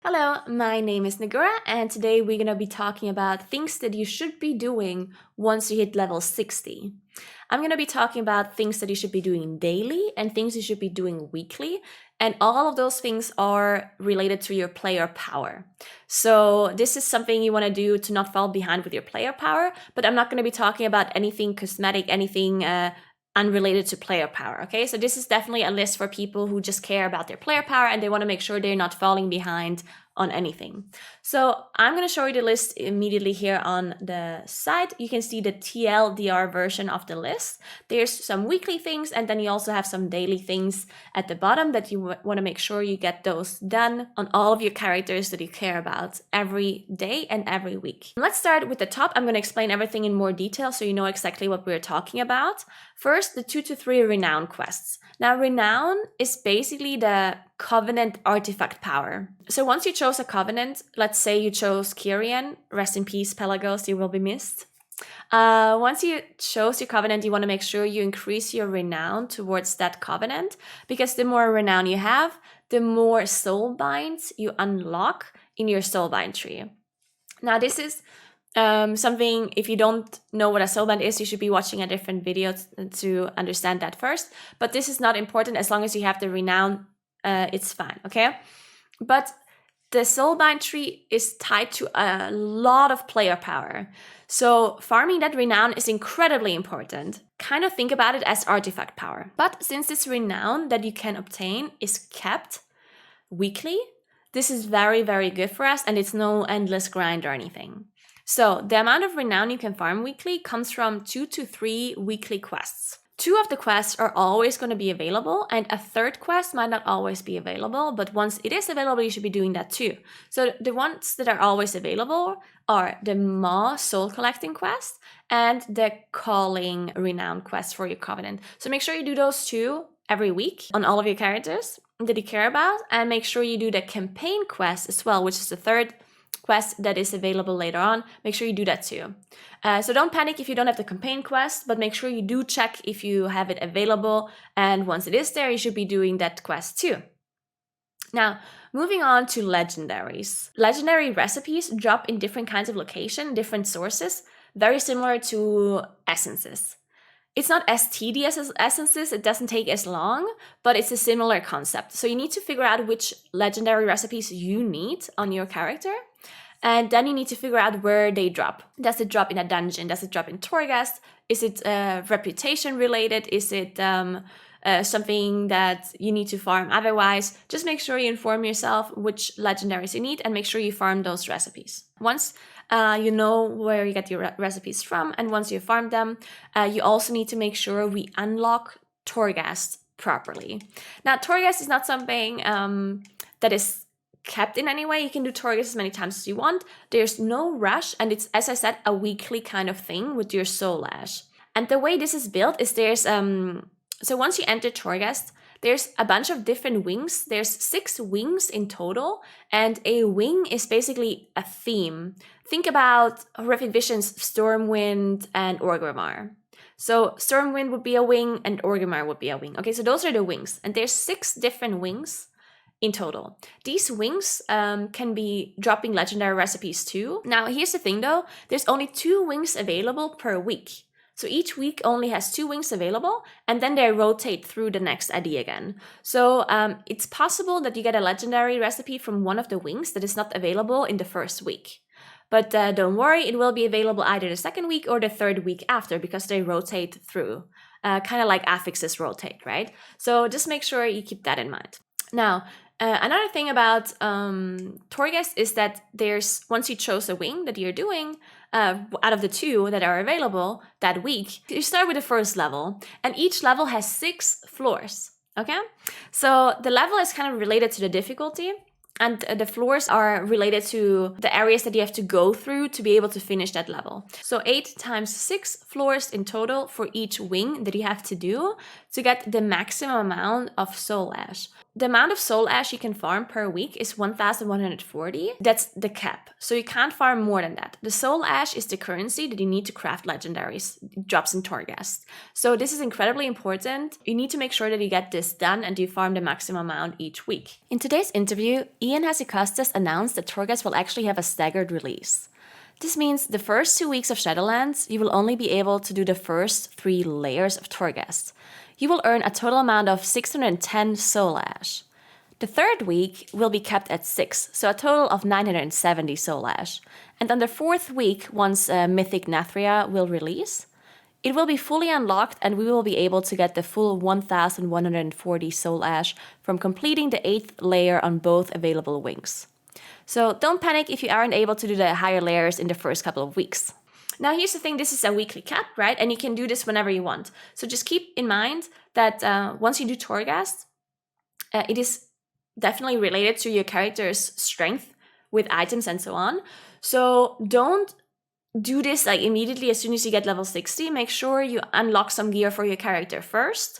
Hello, my name is Nagura, and today we're going to be talking about things that you should be doing once you hit level 60. I'm going to be talking about things that you should be doing daily and things you should be doing weekly, and all of those things are related to your player power. So, this is something you want to do to not fall behind with your player power, but I'm not going to be talking about anything cosmetic, anything unrelated to player power. Okay, so this is definitely a list for people who just care about their player power and they want to make sure they're not falling behind on anything. So I'm going to show you the list immediately here on the side. You can see the TLDR version of the list. There's some weekly things, and then you also have some daily things at the bottom that you want to make sure you get those done on all of your characters that you care about every day and every week. Let's start with the top. I'm going to explain everything in more detail so you know exactly what we're talking about. First, the 2 to 3 renown quests. Now, renown is basically the covenant artifact power. So once you chose a covenant, let's say you chose Kyrian, rest in peace, Pelagos, you will be missed. Once you chose your covenant, you want to make sure you increase your renown towards that covenant, because the more renown you have, the more soul binds you unlock in your soulbind tree. Now, this is something, if you don't know what a soulbind is, you should be watching a different video to understand that first. But this is not important. As long as you have the renown, it's fine, okay? But the soulbind tree is tied to a lot of player power. So farming that renown is incredibly important. Kind of think about it as artifact power. But since this renown that you can obtain is kept weekly, this is very, very good for us, and it's no endless grind or anything. So the amount of renown you can farm weekly comes from 2 to 3 weekly quests. 2 of the quests are always going to be available, and a third quest might not always be available, but once it is available, you should be doing that too. So the ones that are always available are the Maw soul collecting quest and the calling renown quest for your covenant. So make sure you do those 2 every week on all of your characters that you care about, and make sure you do the campaign quest as well, which is the third quest that is available later on. Make sure you do that too. So don't panic if you don't have the campaign quest, but make sure you do check if you have it available, and once it is there, you should be doing that quest too. Now, moving on to legendaries. Legendary recipes drop in different kinds of location, different sources, very similar to essences. It's not as tedious as essences, it doesn't take as long, but it's a similar concept. So you need to figure out which legendary recipes you need on your character, and then you need to figure out where they drop. Does it drop in a dungeon? Does it drop in Torghast? Is it reputation related? Is it something that you need to farm otherwise? Just make sure you inform yourself which legendaries you need and make sure you farm those recipes. Once you know where you get your recipes from, and once you farm them, you also need to make sure we unlock Torghast properly. Now, Torghast is not something that is kept in any way. You can do Torghast as many times as you want. There's no rush, and it's, as I said, a weekly kind of thing with your Soul Ash. And the way this is built is there's so once you enter Torghast, there's a bunch of different wings. There's 6 wings in total, and a wing is basically a theme. Think about Horrific Visions, Stormwind, and Orgrimmar. So Stormwind would be a wing, and Orgrimmar would be a wing. Okay, so those are the wings, and there's 6 different wings in total. These wings can be dropping legendary recipes too. Now, here's the thing though, there's only 2 wings available per week. So each week only has 2 wings available, and then they rotate through the next ID again. So it's possible that you get a legendary recipe from one of the wings that is not available in the first week. But don't worry, it will be available either the second week or the third week after, because they rotate through. Kind of like affixes rotate, right? So just make sure you keep that in mind. Now, another thing about Torghast is that there's, once you chose a wing that you're doing, out of the 2 that are available that week, you start with the first level, and each level has 6 floors, okay? So the level is kind of related to the difficulty, and the floors are related to the areas that you have to go through to be able to finish that level. So 8 times 6 floors in total for each wing that you have to do to get the maximum amount of Soul Ash. the amount of soul ash you can farm per week is 1,140. That's the cap. So you can't farm more than that. The soul ash is the currency that you need to craft legendaries. It drops in Torghast. So this is incredibly important. You need to make sure that you get this done and you farm the maximum amount each week. In today's interview, Ian Hazzikostas announced that Torghast will actually have a staggered release. This means the first 2 weeks of Shadowlands, you will only be able to do the first 3 layers of Torghast. You will earn a total amount of 610 soul ash. The third week will be kept at 6, so a total of 970 soul ash. And on the fourth week, once Mythic Nathria will release, it will be fully unlocked and we will be able to get the full 1,140 soul ash from completing the 8th layer on both available wings. So don't panic if you aren't able to do the higher layers in the first couple of weeks. Now here's the thing, this is a weekly cap, right? And you can do this whenever you want. So just keep in mind that once you do Torghast, it is definitely related to your character's strength with items and so on. So don't do this like immediately as soon as you get level 60. Make sure you unlock some gear for your character first.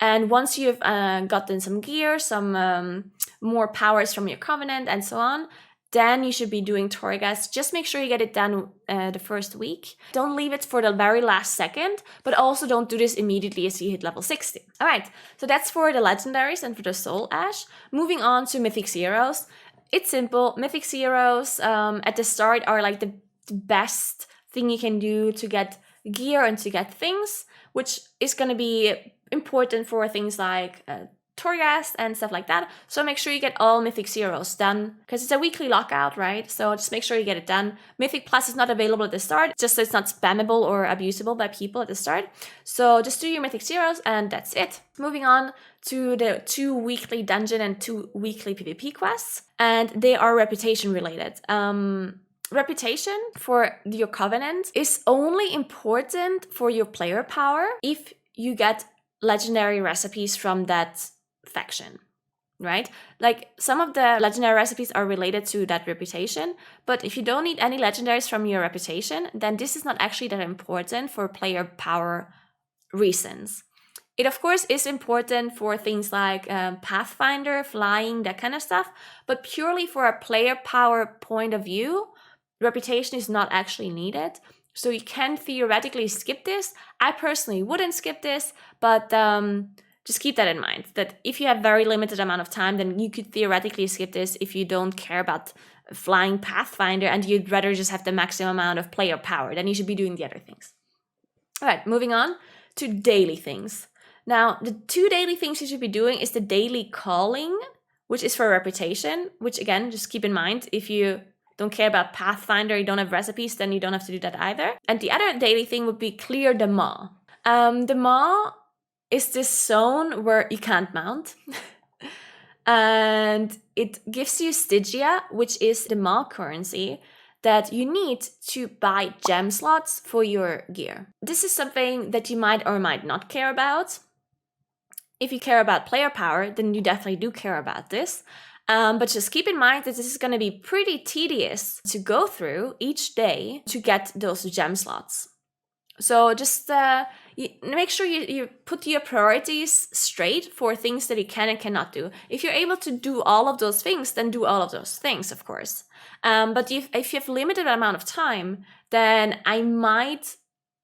And once you've gotten some gear, some more powers from your covenant and so on, then you should be doing Torghast. Just make sure you get it done the first week. Don't leave it for the very last second, but also don't do this immediately as you hit level 60. All right, so that's for the legendaries and for the soul ash. Moving on to Mythic Zeros. It's simple. Mythic Zeros at the start are like the best thing you can do to get gear and to get things, which is going to be important for things like Torghast and stuff like that. So make sure you get all Mythic Zeros done because it's a weekly lockout, right? So just make sure you get it done. Mythic Plus is not available at the start, just so it's not spammable or abusable by people at the start. So just do your Mythic Zeros and that's it. Moving on to the 2 weekly dungeon and 2 weekly PvP quests, and they are reputation related. Reputation for your covenant is only important for your player power if you get legendary recipes from that faction, right? Like some of the legendary recipes are related to that reputation, but if you don't need any legendaries from your reputation, then this is not actually that important for player power reasons. It of course is important for things like Pathfinder, flying, that kind of stuff, but purely for a player power point of view, reputation is not actually needed. So you can theoretically skip this. I personally wouldn't skip this, but just keep that in mind, that if you have very limited amount of time, then you could theoretically skip this if you don't care about flying Pathfinder and you'd rather just have the maximum amount of player power. Then you should be doing the other things. All right, moving on to daily things. Now, the 2 daily things you should be doing is the daily calling, which is for reputation, which again, just keep in mind, if you don't care about Pathfinder, you don't have recipes, then you don't have to do that either. And the other daily thing would be clear the Maw. The Maw is this zone where you can't mount. And it gives you Stygia, which is the Maw currency that you need to buy gem slots for your gear. This is something that you might or might not care about. If you care about player power, then you definitely do care about this. But just keep in mind that this is going to be pretty tedious to go through each day to get those gem slots. So just make sure you put your priorities straight for things that you can and cannot do. If you're able to do all of those things, then do all of those things, of course. But if you have limited amount of time, then I might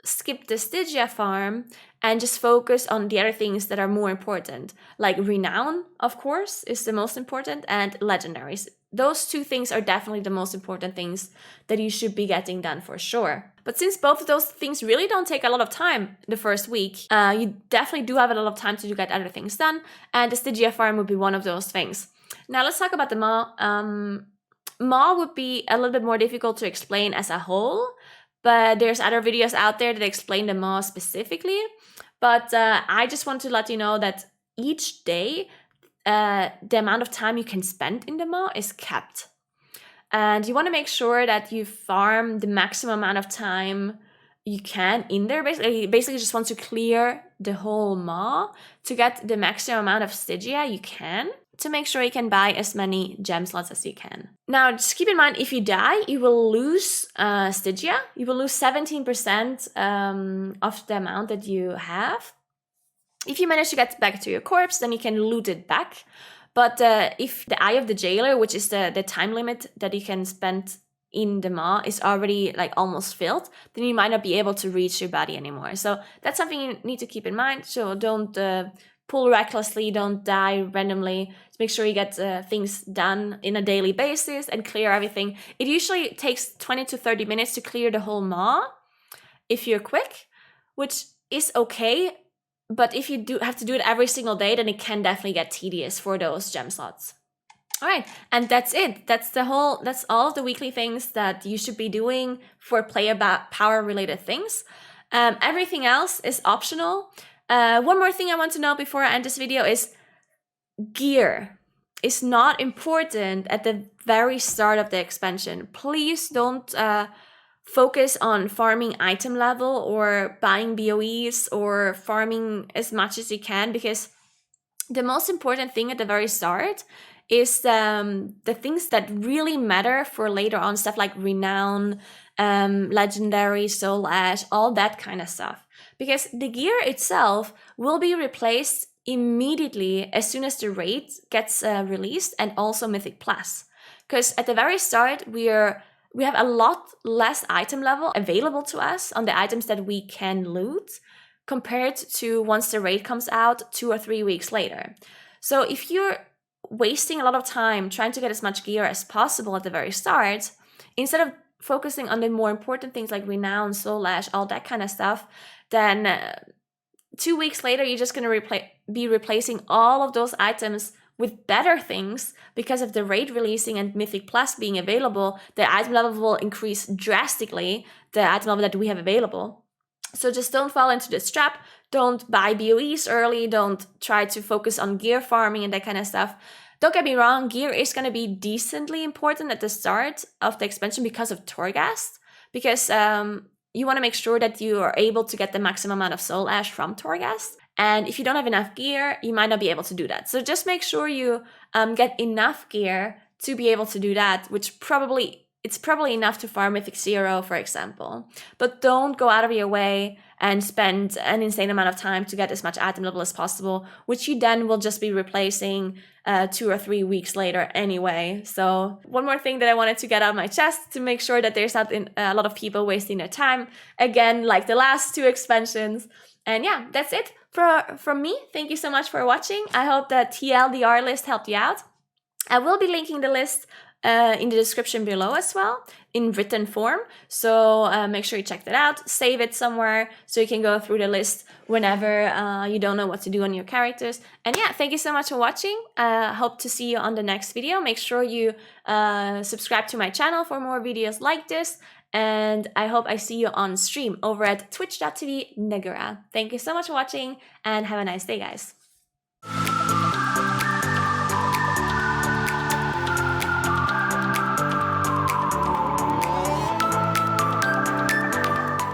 skip the Stygia farm and just focus on the other things that are more important. Like Renown, of course, is the most important, and Legendaries. Those 2 things are definitely the most important things that you should be getting done for sure. But since both of those things really don't take a lot of time the first week, you definitely do have a lot of time to get other things done, and the Stygia farm would be one of those things. Now let's talk about the Maw. Maw would be a little bit more difficult to explain as a whole, but there's other videos out there that explain the Maw specifically. But I just want to let you know that each day, the amount of time you can spend in the Maw is capped. And you want to make sure that you farm the maximum amount of time you can in there. Basically just want to clear the whole Maw to get the maximum amount of Stygia you can, to make sure you can buy as many gem slots as you can. Now, just keep in mind, if you die, you will lose Stygia. You will lose 17% of the amount that you have. If you manage to get back to your corpse, then you can loot it back. But if the Eye of the Jailer, which is the time limit that you can spend in the Maw, is already like almost filled, then you might not be able to reach your body anymore. So that's something you need to keep in mind. So don't pull recklessly, don't die randomly. Just make sure you get things done in a daily basis and clear everything. It usually takes 20 to 30 minutes to clear the whole Maw if you're quick, which is okay. But if you have to do it every single day, then it can definitely get tedious for those gem slots. All right, and that's it. That's all of the weekly things that you should be doing for player power related things. Everything else is optional. One more thing I want to know before I end this video is gear is not important at the very start of the expansion. Please don't focus on farming item level or buying BOEs or farming as much as you can, because the most important thing at the very start is the things that really matter for later on, stuff like renown, legendary, soul ash, all that kind of stuff. Because the gear itself will be replaced immediately as soon as the raid gets released, and also Mythic Plus. Because at the very start, we have a lot less item level available to us on the items that we can loot compared to once the raid comes out 2 or 3 weeks later. So if you're wasting a lot of time trying to get as much gear as possible at the very start, instead of focusing on the more important things like renown, soul ash, all that kind of stuff, then 2 weeks later you're just going to be replacing all of those items with better things. Because of the raid releasing and Mythic Plus being available, the item level will increase drastically, the item level that we have available. So just don't fall into this trap. Don't buy BOEs early. Don't try to focus on gear farming and that kind of stuff. Don't get me wrong, gear is going to be decently important at the start of the expansion because of Torghast. Because you want to make sure that you are able to get the maximum amount of soul ash from Torghast. And if you don't have enough gear, you might not be able to do that. So just make sure you get enough gear to be able to do that, which it's probably enough to farm Mythic 0, for example. But don't go out of your way and spend an insane amount of time to get as much item level as possible, which you then will just be replacing 2 or 3 weeks later anyway. So one more thing that I wanted to get out of my chest to make sure that there's not a lot of people wasting their time, again, like the last 2 expansions. And yeah, that's it from me. Thank you so much for watching. I hope that TLDR list helped you out. I will be linking the list in the description below as well, in written form. So make sure you check that out, save it somewhere so you can go through the list whenever you don't know what to do on your characters. And yeah, thank you so much for watching. Hope to see you on the next video. Make sure you subscribe to my channel for more videos like this. And I hope I see you on stream over at twitch.tv Negura. Thank you so much for watching and have a nice day, guys.